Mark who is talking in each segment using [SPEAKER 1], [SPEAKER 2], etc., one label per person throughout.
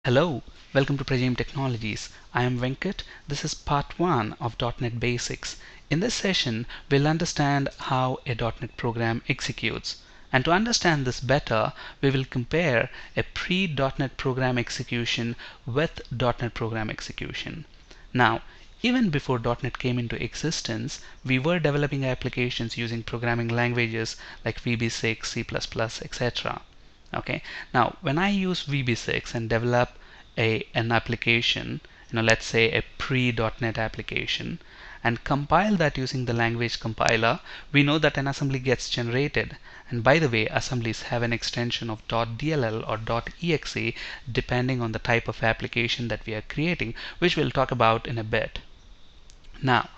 [SPEAKER 1] Hello, welcome to Prajim Technologies. I am Venkat. This is part 1 of .NET Basics. In this session, we'll understand how a .NET program executes. And to understand this better, we will compare a pre-.NET program execution with .NET program execution. Now, even before .NET came into existence, we were developing applications using programming languages like VB6, C++, etc. Okay, now when I use VB6 and develop an application, let's say a pre.NET application, and compile that using the language compiler, we know that an assembly gets generated. And by the way, assemblies have an extension of .dll or .exe depending on the type of application that we are creating, which we'll talk about in a bit. Now,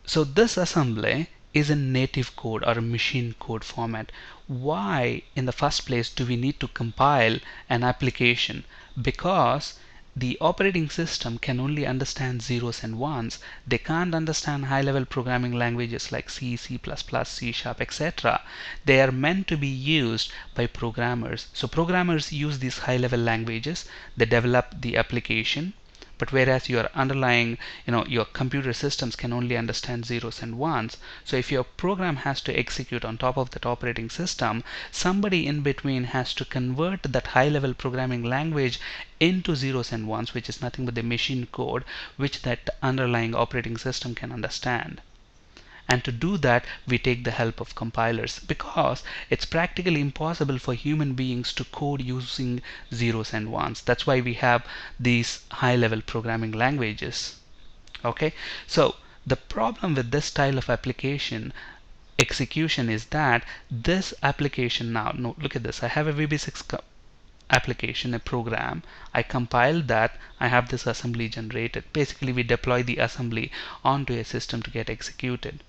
[SPEAKER 1] so this assembly is in native code or a machine code format. Why in the first place do we need to compile an application? Because the operating system can only understand zeros and ones. They can't understand high-level programming languages like C, C++, C Sharp, etc. They are meant to be used by programmers. So programmers use these high-level languages. They develop the application. But whereas your underlying, your computer systems can only understand zeros and ones. So if your program has to execute on top of that operating system, somebody in between has to convert that high-level programming language into zeros and ones, which is nothing but the machine code which that underlying operating system can understand. And to do that, we take the help of compilers because it's practically impossible for human beings to code using zeros and ones. That's why we have these high-level programming languages. Okay, so the problem with this style of application execution is that this application now, no, look at this. I have a VB6 application, a program. I compile that. I have this assembly generated. Basically, we deploy the assembly onto a system to get executed.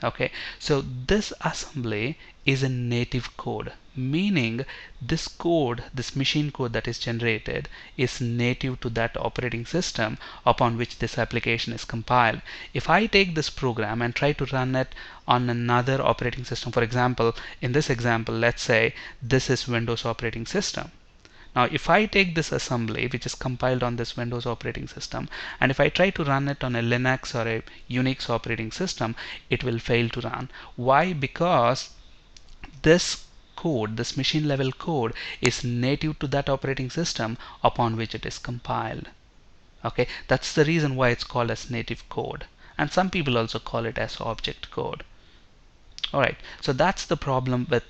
[SPEAKER 1] Okay, so this assembly is in native code, meaning this code, this machine code that is generated is native to that operating system upon which this application is compiled. If I take this program and try to run it on another operating system, for example, in this example, let's say this is Windows operating system. Now, if I take this assembly, which is compiled on this Windows operating system, and if I try to run it on a Linux or a Unix operating system, it will fail to run. Why? Because this code, this machine level code, is native to that operating system upon which it is compiled. Okay, that's the reason why it's called as native code. And some people also call it as object code. Alright, so that's the problem with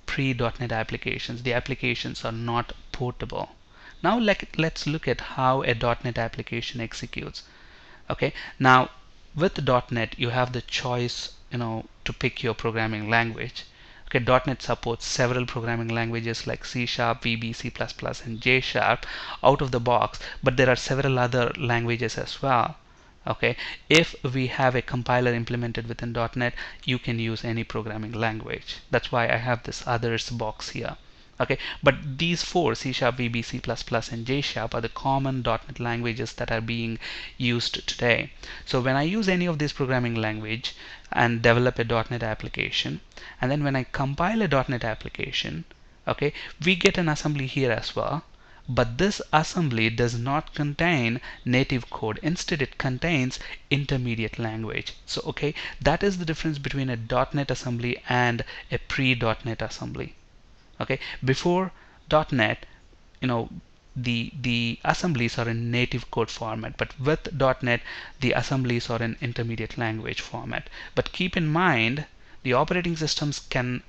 [SPEAKER 1] pre.NET applications. The applications are not portable. Now let's look at how a .NET application executes. Okay, now with .NET you have the choice to pick your programming language. Okay, .NET supports several programming languages like C Sharp, VB, C++, and J Sharp out of the box, but there are several other languages as well. Okay, if we have a compiler implemented within .NET, you can use any programming language. That's why I have this others box here. Okay, but these four, C Sharp, VB, C++, and J Sharp, are the common .NET languages that are being used today. So when I use any of these programming language and develop a .NET application, and then when I compile a .NET application, okay, we get an assembly here as well. But this assembly does not contain native code. Instead, it contains intermediate language. So, okay, that is the difference between a .NET assembly and a pre.NET assembly. Okay, before .NET, the assemblies are in native code format, but with .NET, the assemblies are in intermediate language format. But keep in mind, the operating systems can,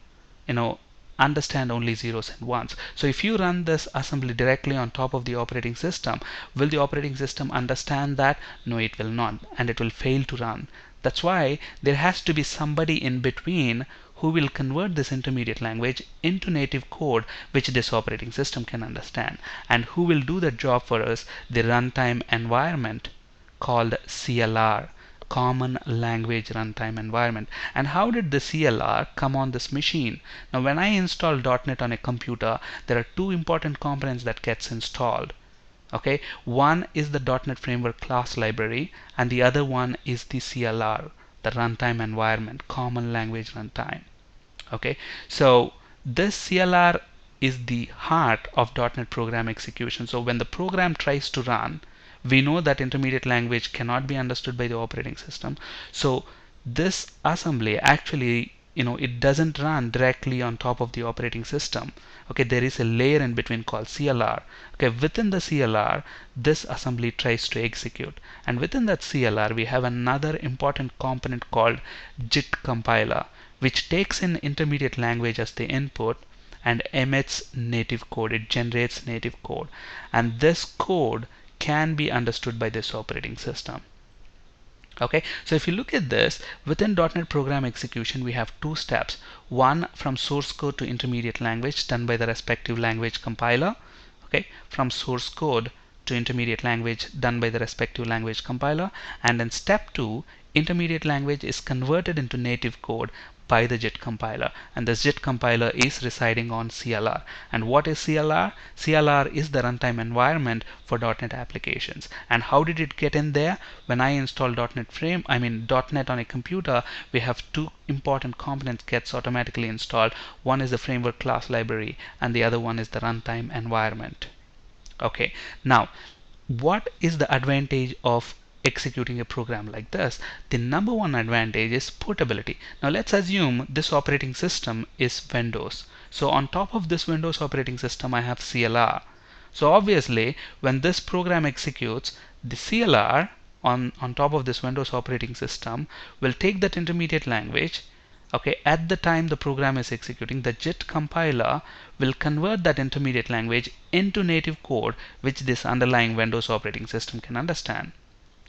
[SPEAKER 1] understand only zeros and ones. So if you run this assembly directly on top of the operating system, will the operating system understand that? No, it will not, and it will fail to run. That's why there has to be somebody in between who will convert this intermediate language into native code which this operating system can understand. And who will do that job for us? The runtime environment called CLR. Common Language Runtime Environment. And how did the CLR come on this machine? Now when I install .NET on a computer, there are two important components that gets installed. Okay, one is the .NET Framework class library, and the other one is the CLR, the runtime environment, Common Language Runtime. Okay, so this CLR is the heart of .NET program execution. So when the program tries to run, we know that intermediate language cannot be understood by the operating system. So this assembly actually, it doesn't run directly on top of the operating system. Okay, there is a layer in between called CLR. Okay, within the CLR, this assembly tries to execute, and within that CLR we have another important component called JIT compiler, which takes in intermediate language as the input and emits native code. It generates native code, and this code can be understood by this operating system. Okay, so if you look at this, within .NET program execution we have two steps. One, from source code to intermediate language, done by the respective language compiler. Okay, from source code to intermediate language, done by the respective language compiler. And then step 2, intermediate language is converted into native code by the JIT compiler, and this JIT compiler is residing on CLR. And what is CLR? CLR is the runtime environment for .NET applications. And how did it get in there? When I install .NET on a computer, we have two important components gets automatically installed. One is the framework class library, and the other one is the runtime environment. Okay, now what is the advantage of executing a program like this? The number one advantage is portability. Now let's assume this operating system is Windows. So on top of this Windows operating system I have CLR. So obviously when this program executes, the CLR on top of this Windows operating system will take that intermediate language. Okay, at the time the program is executing, the JIT compiler will convert that intermediate language into native code which this underlying Windows operating system can understand.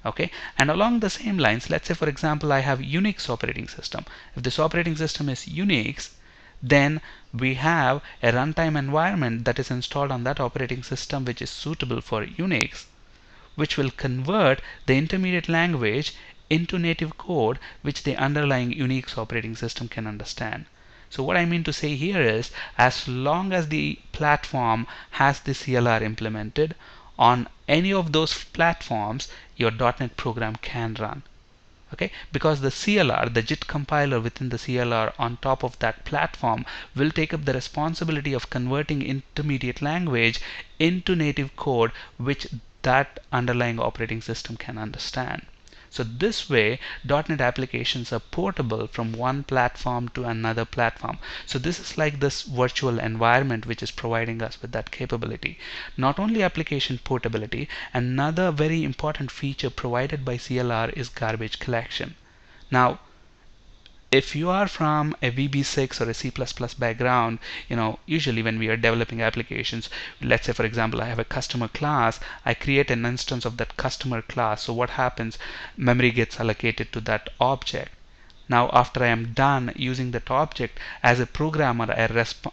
[SPEAKER 1] Okay, and along the same lines, let's say for example I have Unix operating system. If this operating system is Unix, then we have a runtime environment that is installed on that operating system which is suitable for Unix, which will convert the intermediate language into native code which the underlying Unix operating system can understand. So what I mean to say here is, as long as the platform has the CLR implemented, on any of those platforms your .NET program can run. Okay, because the CLR, the JIT compiler within the CLR on top of that platform will take up the responsibility of converting intermediate language into native code which that underlying operating system can understand. So this way .NET applications are portable from one platform to another platform. So this is like this virtual environment which is providing us with that capability. Not only application portability, another very important feature provided by CLR is garbage collection. Now if you are from a VB6 or a C++ background, usually when we are developing applications, let's say for example I have a customer class, I create an instance of that customer class. So what happens? Memory gets allocated to that object. Now after I am done using that object, as a programmer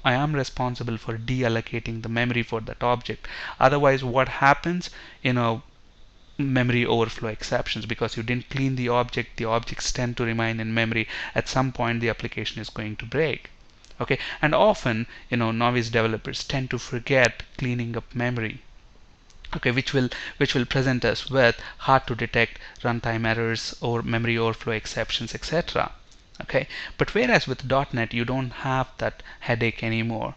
[SPEAKER 1] I am responsible for deallocating the memory for that object. Otherwise what happens? Memory overflow exceptions, because you didn't clean the objects tend to remain in memory. At some point the application is going to break. Okay, and often novice developers tend to forget cleaning up memory. Okay, which will present us with hard to detect runtime errors or memory overflow exceptions, etc. Okay, but whereas with .NET you don't have that headache anymore.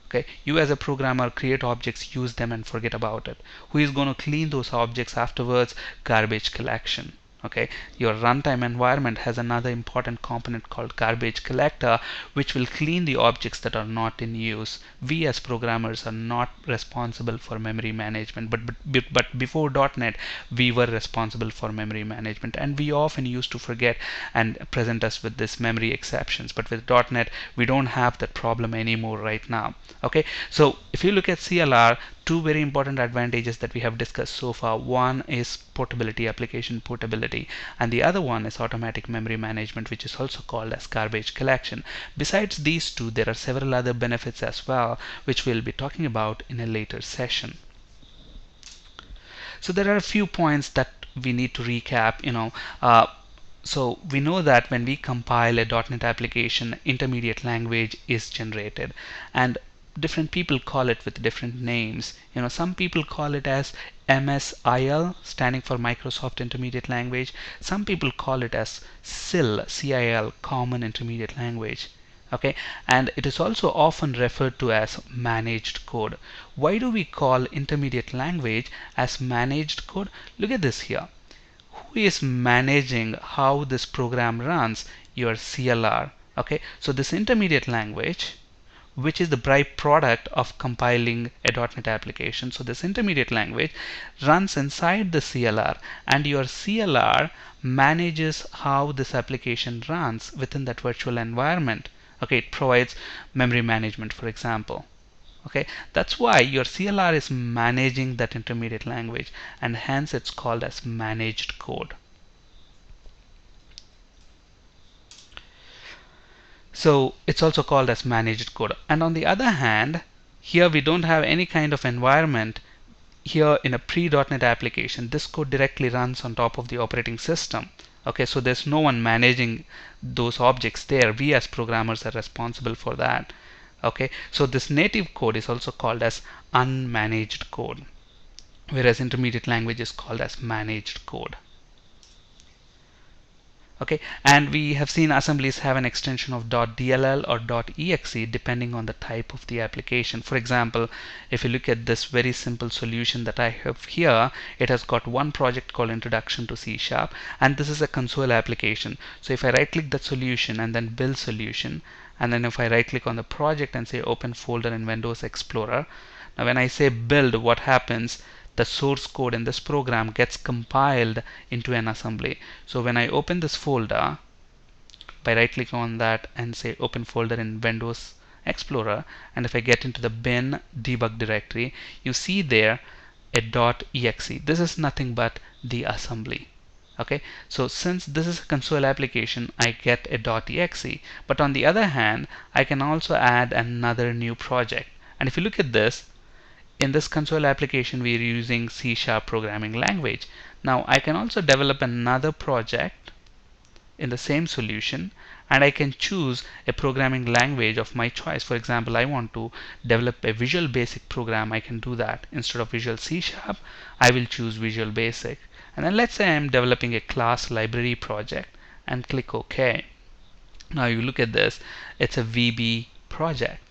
[SPEAKER 1] Okay, you as a programmer create objects, use them, and forget about it. Who is going to clean those objects afterwards? Garbage collection. Okay, your runtime environment has another important component called garbage collector, which will clean the objects that are not in use. We as programmers are not responsible for memory management, but before .NET we were responsible for memory management, and we often used to forget and present us with this memory exceptions. But with .NET we don't have that problem anymore right now. Okay, so if you look at CLR, two very important advantages that we have discussed so far. One is portability, application portability, and the other one is automatic memory management, which is also called as garbage collection. Besides these two, there are several other benefits as well, which we'll be talking about in a later session. So there are a few points that we need to recap. So we know that when we compile a .NET application, intermediate language is generated, and different people call it with different names. Some people call it as MSIL, standing for Microsoft Intermediate Language. Some people call it as CIL, CIL, Common Intermediate Language. Okay, and it is also often referred to as managed code. Why do we call intermediate language as managed code? Look at this here. Who is managing how this program runs? Your CLR. Okay, so this intermediate language, which is the byproduct of compiling a .NET application. So this intermediate language runs inside the CLR, and your CLR manages how this application runs within that virtual environment. Okay, it provides memory management, for example. Okay, that's why your CLR is managing that intermediate language, and hence it's called as managed code. So it's also called as managed code. And on the other hand, here we don't have any kind of environment. Here in a pre.NET application, this code directly runs on top of the operating system. Okay, so there's no one managing those objects there. We as programmers are responsible for that. Okay, so this native code is also called as unmanaged code, whereas intermediate language is called as managed code. Okay, and we have seen assemblies have an extension of .dll or .exe depending on the type of the application. For example, if you look at this very simple solution that I have here, it has got one project called Introduction to C#, and this is a console application. So if I right click that solution and then build solution, and then if I right click on the project and say open folder in Windows Explorer, now when I say build, what happens? The source code in this program gets compiled into an assembly. So when I open this folder by right clicking on that and say open folder in Windows Explorer, and if I get into the bin debug directory, you see there a .exe. This is nothing but the assembly. Okay, so since this is a console application, I get a .exe, but on the other hand, I can also add another new project. And if you look at this, in this console application, we are using C# programming language. Now I can also develop another project in the same solution, and I can choose a programming language of my choice. For example, I want to develop a Visual Basic program. I can do that. Instead of Visual C#, I will choose Visual Basic. And then let's say I'm developing a class library project and click OK. Now you look at this, it's a VB project.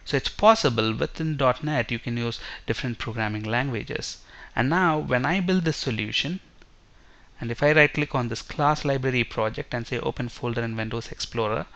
[SPEAKER 1] So it's possible within .NET you can use different programming languages. And now when I build this solution, and if I right click on this class library project and say open folder in Windows Explorer,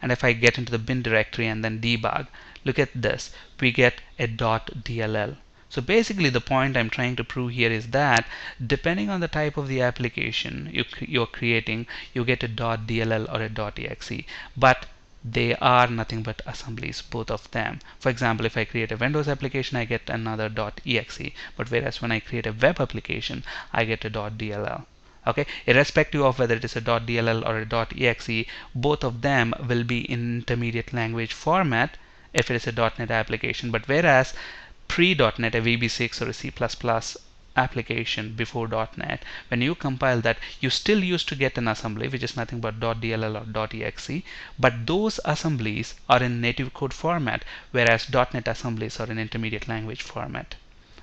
[SPEAKER 1] and if I get into the bin directory and then debug, look at this, we get a .dll. So basically the point I'm trying to prove here is that depending on the type of the application you're creating, you get a .dll or a .exe, but they are nothing but assemblies, both of them. For example, if I create a Windows application, I get another .exe, but whereas when I create a web application, I get a .dll. Okay, irrespective of whether it is a .dll or a .exe, both of them will be in intermediate language format if it is a .NET application. But whereas pre.NET, a VB6 or a C++ application before .NET, when you compile that, you still used to get an assembly which is nothing but .dll or .exe, but those assemblies are in native code format, whereas .NET assemblies are in intermediate language format.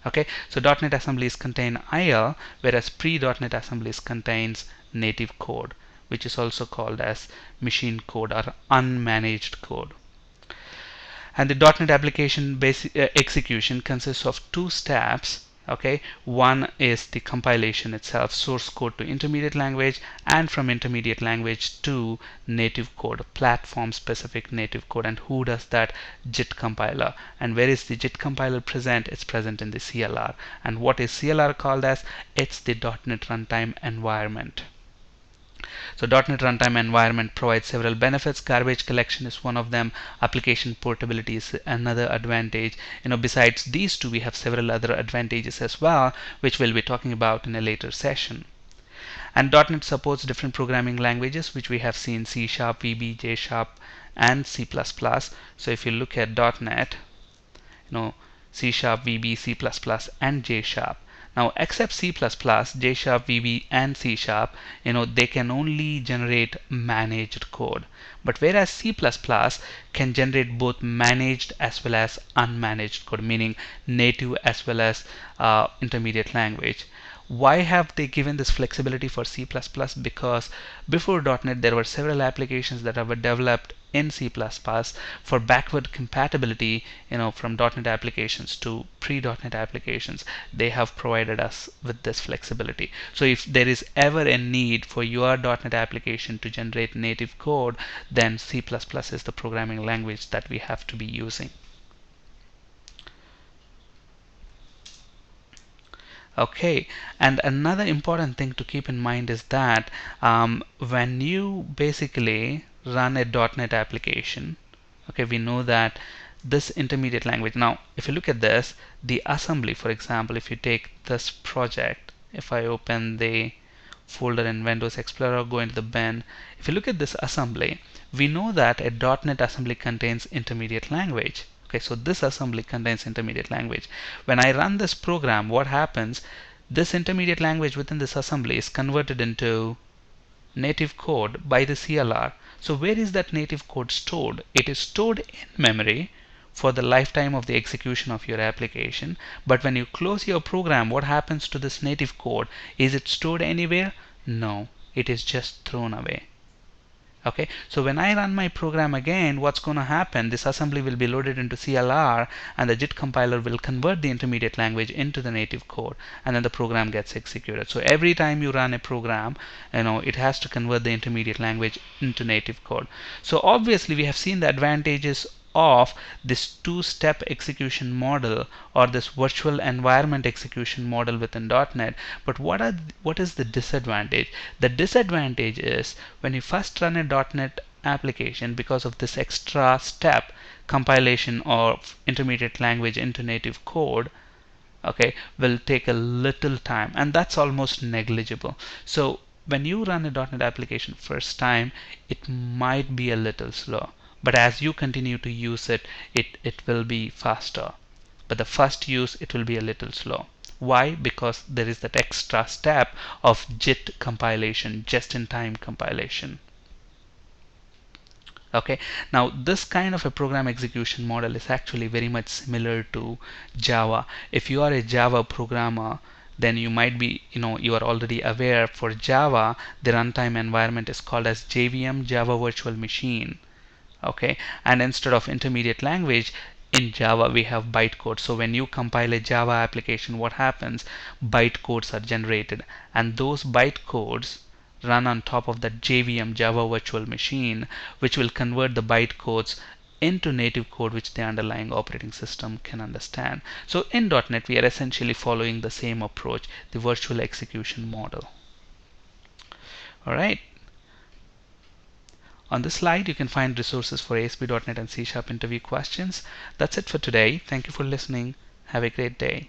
[SPEAKER 1] Okay, so .NET assemblies contain IL, whereas pre.NET assemblies contains native code, which is also called as machine code or unmanaged code. And the .NET application execution consists of two steps. Okay, one is the compilation itself, source code to intermediate language, and from intermediate language to native code, platform specific native code. And who does that? JIT compiler. And where is the JIT compiler present? It's present in the CLR. And what is CLR called as? It's the .NET runtime environment. So .NET Runtime Environment provides several benefits. Garbage collection is one of them. Application portability is another advantage. Besides these two, we have several other advantages as well, which we'll be talking about in a later session. And .NET supports different programming languages, which we have seen: C#, VB, J#, and C++. So if you look at .NET, C#, VB, C++, and J#. Now, except C++, J#, VB, and C#, they can only generate managed code. But whereas C++ can generate both managed as well as unmanaged code, meaning native as well as intermediate language. Why have they given this flexibility for C++? Because before .NET there were several applications that were developed in C++ for backward compatibility, from .NET applications to pre-.NET applications. They have provided us with this flexibility. So if there is ever a need for your .NET application to generate native code, then C++ is the programming language that we have to be using. Okay, and another important thing to keep in mind is that when you basically run a .NET application, okay, we know that this intermediate language. Now, if you look at this, the assembly, for example, if you take this project, if I open the folder in Windows Explorer, go into the bin, if you look at this assembly, we know that a .NET assembly contains intermediate language. Okay, so this assembly contains intermediate language. When I run this program, what happens? This intermediate language within this assembly is converted into native code by the CLR. So where is that native code stored? It is stored in memory for the lifetime of the execution of your application. But when you close your program, what happens to this native code? Is it stored anywhere? No, it is just thrown away. Okay, so when I run my program again, what's going to happen? This assembly will be loaded into CLR, and the JIT compiler will convert the intermediate language into the native code, and then the program gets executed. So every time you run a program, it has to convert the intermediate language into native code. So obviously we have seen the advantages of this two-step execution model, or this virtual environment execution model within .NET. But what is the disadvantage? The disadvantage is when you first run a .NET application, because of this extra step, compilation of intermediate language into native code, okay, will take a little time, and that's almost negligible. So when you run a .NET application first time, it might be a little slow, but as you continue to use it, it will be faster. But the first use, it will be a little slow. Why? Because there is that extra step of JIT compilation, just-in-time compilation. Okay, now this kind of a program execution model is actually very much similar to Java. If you are a Java programmer, then you might be, you are already aware for Java, the runtime environment is called as JVM, Java Virtual Machine. Okay, and instead of intermediate language, in Java we have bytecode. So when you compile a Java application, what happens? Bytecodes are generated, and those bytecodes run on top of that JVM, Java Virtual Machine, which will convert the bytecodes into native code which the underlying operating system can understand. So in .NET we are essentially following the same approach, the virtual execution model. Alright. On this slide, you can find resources for ASP.NET and C# interview questions. That's it for today. Thank you for listening. Have a great day.